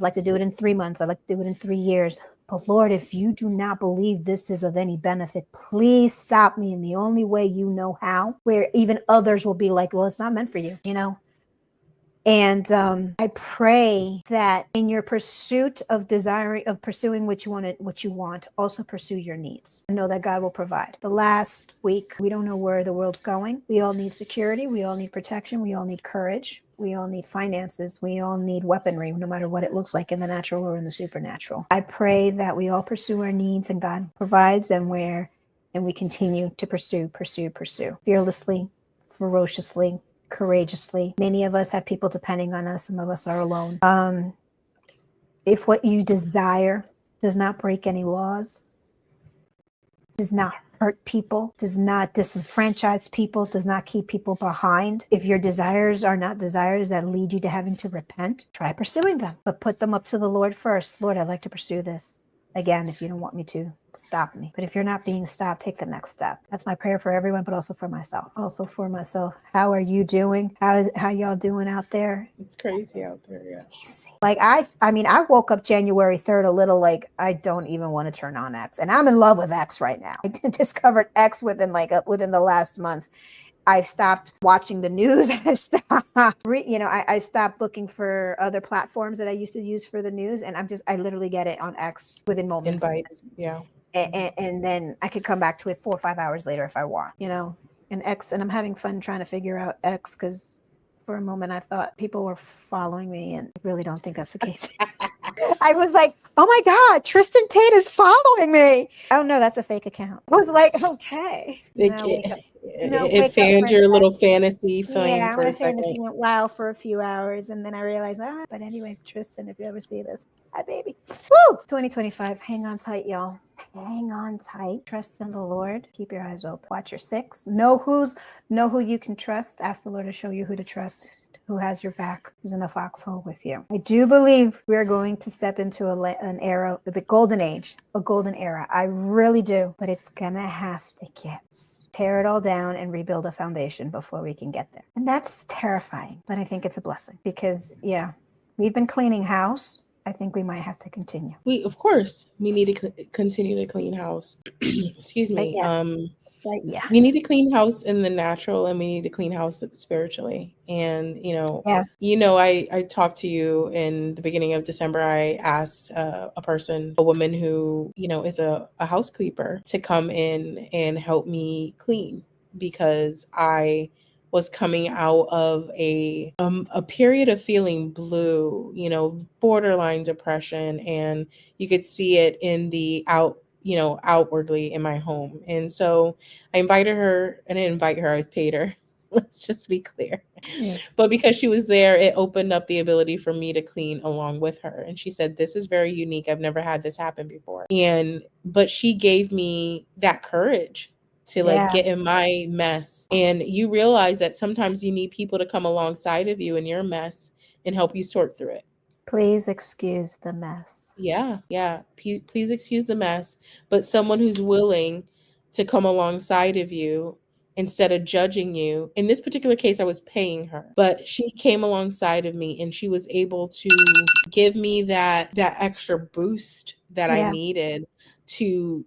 I'd like to do it in 3 months. I'd like to do it in 3 years. But Lord, if you do not believe this is of any benefit, please stop me in the only way you know how, where even others will be like, well, it's not meant for you, you know? And I pray that in your pursuit of pursuing what you want, also pursue your needs. And know that God will provide. The last week, we don't know where the world's going. We all need security. We all need protection. We all need courage. We all need finances. We all need weaponry, no matter what it looks like in the natural or in the supernatural. I pray that we all pursue our needs and God provides, and we continue to pursue fearlessly, ferociously, courageously. Many of us have people depending on us. Some of us are alone. If what you desire does not break any laws, does not hurt people, does not disenfranchise people, does not keep people behind, if your desires are not desires that lead you to having to repent, try pursuing them, but put them up to the Lord first. Lord, I'd like to pursue this. Again, if you don't want me to, stop me. But if you're not being stopped, take the next step. That's my prayer for everyone, but also for myself. How are you doing? How y'all doing out there? It's crazy out there, yeah. Like I woke up January 3rd a little like I don't even want to turn on X. And I'm in love with X right now. I discovered X within the last month. I've stopped watching the news. I stopped looking for other platforms that I used to use for the news. And I literally get it on X within moments. Invites, yeah. And then I could come back to it 4 or 5 hours later if I want, and X. And I'm having fun trying to figure out X because for a moment I thought people were following me, and I really don't think that's the case. I was like, oh my God, Tristan Tate is following me. Oh no, that's a fake account. I was like, okay. It fanned your little fantasy flame for a second. Fantasy went wild for a few hours, and then I realized, but anyway, Tristan, if you ever see this, hi baby. Woo! 2025, hang on tight, y'all. Hang on tight. Trust in the Lord. Keep your eyes open. Watch your six. Know who you can trust. Ask the Lord to show you who to trust, who has your back, who's in the foxhole with you. I do believe we're going to step into an era, the golden age, a golden era. I really do. But it's going to have to tear it all down and rebuild a foundation before we can get there. And that's terrifying. But I think it's a blessing because, we've been cleaning house. I think we might have to continue. We need to continue to clean house. Excuse me. We need to clean house in the natural, and we need to clean house spiritually. And I talked to you in the beginning of December. I asked a woman who is a housekeeper, to come in and help me clean, because I was coming out of a period of feeling blue, borderline depression, and you could see it in the outwardly in my home. And so I invited her. I didn't invite her, I paid her. Let's just be clear. Yeah. But because she was there, it opened up the ability for me to clean along with her. And she said, this is very unique. I've never had this happen before. But she gave me that courage to get in my mess. And you realize that sometimes you need people to come alongside of you in your mess and help you sort through it. Please excuse the mess. Yeah. Please excuse the mess. But someone who's willing to come alongside of you instead of judging you. In this particular case, I was paying her, but she came alongside of me, and she was able to give me that extra boost that I needed to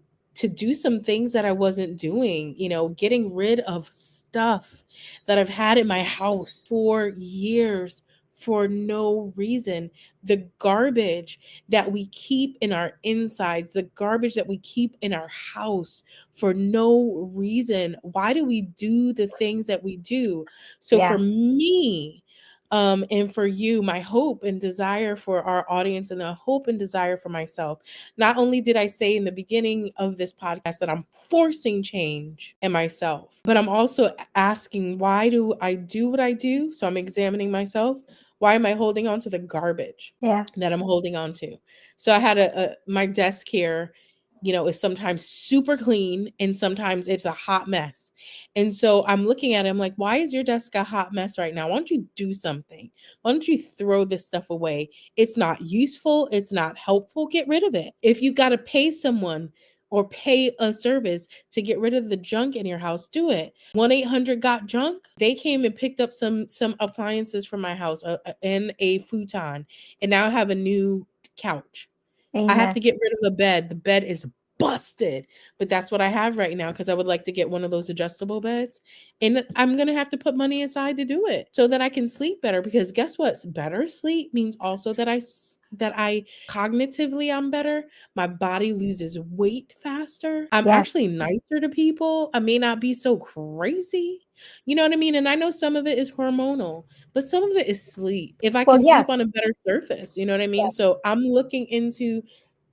do some things that I wasn't doing, getting rid of stuff that I've had in my house for years for no reason. The garbage that we keep in our insides, the garbage that we keep in our house for no reason. Why do we do the things that we do? So for me, and for you, my hope and desire for our audience, and the hope and desire for myself. Not only did I say in the beginning of this podcast that I'm forcing change in myself, but I'm also asking, why do I do what I do? So I'm examining myself. Why am I holding on to the garbage that I'm holding on to? So I had my desk here, is sometimes super clean, and sometimes it's a hot mess. And so I'm looking at it, I'm like, why is your desk a hot mess right now? Why don't you do something? Why don't you throw this stuff away? It's not useful. It's not helpful. Get rid of it. If you got to pay someone or pay a service to get rid of the junk in your house, do it. 1-800-GOT-JUNK. They came and picked up some appliances from my house and a futon, and now I have a new couch. I have Amen. to get rid of the bed. The bed is busted, but that's what I have right now because I would like to get one of those adjustable beds. And I'm going to have to put money aside to do it so that I can sleep better, because guess what? Better sleep means also that I cognitively I'm better. My body loses weight faster. I'm Yes. actually nicer to people. I may not be so crazy. You know what I mean? And I know some of it is hormonal, but some of it is sleep. If I Well, can sleep yes. on a better surface, you know what I mean? Yes. So I'm looking into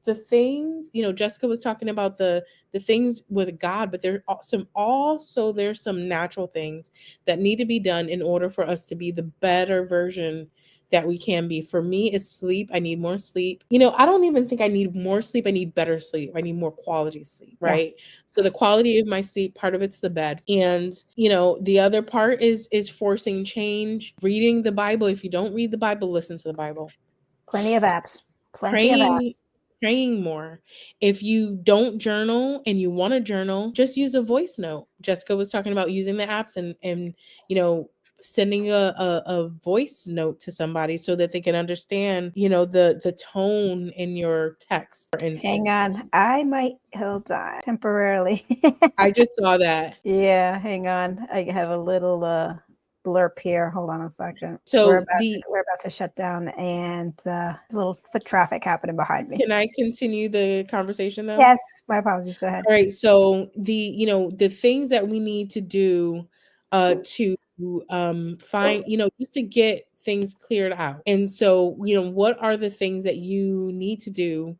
the things, Jessica was talking about the things with God, but there's some natural things that need to be done in order for us to be the better version that we can be. For me, it's sleep. I need more sleep. I don't even think I need more sleep. I need better sleep. I need more quality sleep, Yeah. right? So the quality of my sleep, part of it's the bed. And, the other part is forcing change, reading the Bible. If you don't read the Bible, listen to the Bible. Plenty of apps. Plenty of Praying apps. praying more. If you don't journal and you want to journal, just use a voice note. Jessica was talking about using the apps and sending a voice note to somebody so that they can understand, the tone in your text, for Hang instance. on. I might hold on temporarily. I just saw that. Yeah, hang on. I have a little blurb here. Hold on a second. So So we're about to shut down, and there's a little foot traffic happening behind me. can I continue the conversation though? Yes, my apologies. Go ahead. All right. So the things that we need to do to find, just to get things cleared out. And so, what are the things that you need to do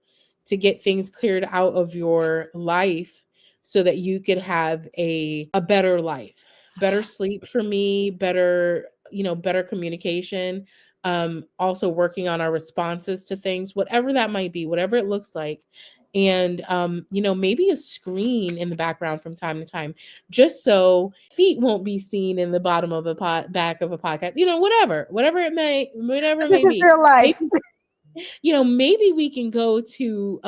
to get things cleared out of your life so that you could have a better life, better sleep for me, better communication, also working on our responses to things, whatever that might be, whatever it looks like. And maybe a screen in the background from time to time, just so feet won't be seen in the bottom of back of a podcast, whatever it may This is be. real life. Maybe, maybe we can go to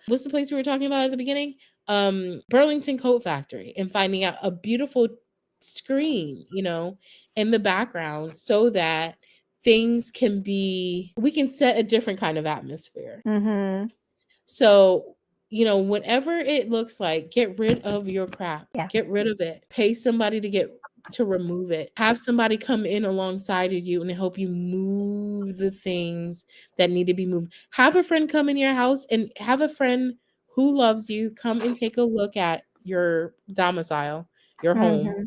what's the place we were talking about at the beginning, Burlington Coat Factory, and finding out a beautiful screen, in the background, so that we can set a different kind of atmosphere. Mm-hmm. So, whatever it looks like, get rid of your crap. Yeah. Get rid of it. Pay somebody to remove it. Have somebody come in alongside of you and help you move the things that need to be moved. Have a friend come in your house, and have a friend who loves you come and take a look at your domicile, your home, Mm-hmm.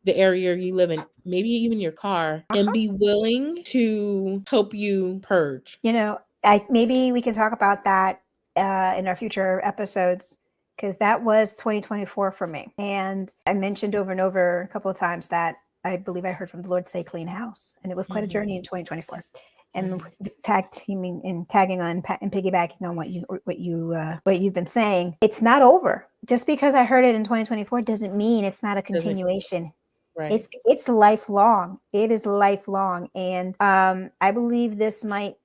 the area you live in, maybe even your car, and be willing to help you purge. Maybe we can talk about that in our future episodes, because that was 2024 for me. And I mentioned over and over a couple of times that I believe I heard from the Lord say clean house. And it was quite a journey in 2024. And tagging on and piggybacking on what you've been saying, it's not over. Just because I heard it in 2024 doesn't mean it's not a continuation. Right. It's lifelong. It is lifelong. And I believe this might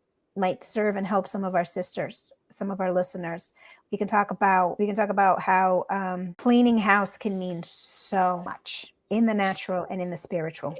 serve and help some of our sisters, some of our listeners. We can talk about how cleaning house can mean so much in the natural and in the spiritual.